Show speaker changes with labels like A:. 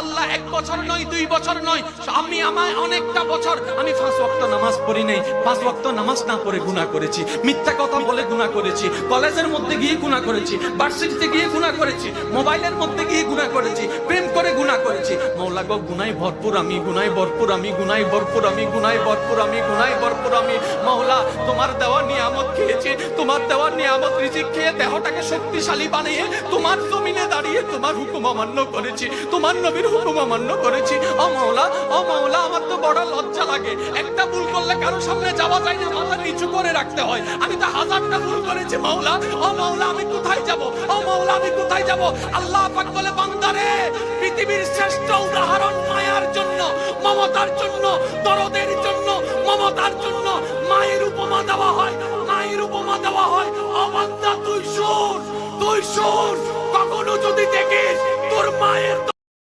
A: আল্লাহ 1 বছর নয় 2 বছর নয়, আমি অনেকটা বছর আমি 5 ওয়াক্ত নামাজ পড়ি নাই, 5 ওয়াক্ত নামাজ না পড়ে গুনাহ করেছি, মিথ্যা কথা বলে গুনাহ করেছি, কলেজের মধ্যে গিয়ে গুনাহ করেছি, ভার্সিটিতে গিয়ে গুনাহ করেছি, মোবাইলের মধ্যে গিয়ে গুনাহ করেছি, প্রেম করে গুনাহ করেছি। মাওলা গো গুনাহে ভরপুর আমি, গুনাহে ভরপুর আমি, গুনাহে ভরপুর আমি, গুনাহে ভরপুর আমি, গুনাহে ভরপুর আমি। মাওলা তোমার দেওয়া নিয়ামত খেয়েছি, তোমার দেওয়া নিয়ামত রিজিক খেয়ে দেহটাকে শক্তিশালী বানিয়ে তোমার জমিনে দাঁড়িয়ে তোমার হুকুম অমান্য করেছি, তোমার নবীর হুকুম অমান্য করেছি। ও মাওলা, ও মাওলা, আমার তো বড় লজ্জা লাগে, একটা ভুল করলে কারো সামনে যাওয়া যায় না, মাথা নিচু করে রাখতে হয়। আমি তো 1000টা ভুল করেছি মাওলা। ও মাওলা আমি কোথায় যাব, ও মাওলা আমি কোথায় যাব? আল্লাহ পাক বলে, বান্দারে পৃথিবীর শ্রেষ্ঠ উদাহরণ মায়ার জন্য, মমতার জন্য, দরদের জন্য, মমতার জন্য মায়ের উপমা দেওয়া হয়, মায়ের উপমা দেওয়া হয়। ও বান্দা তুই শোন, তুই শোন, কখনো যদি দেখিস তোর মায়ের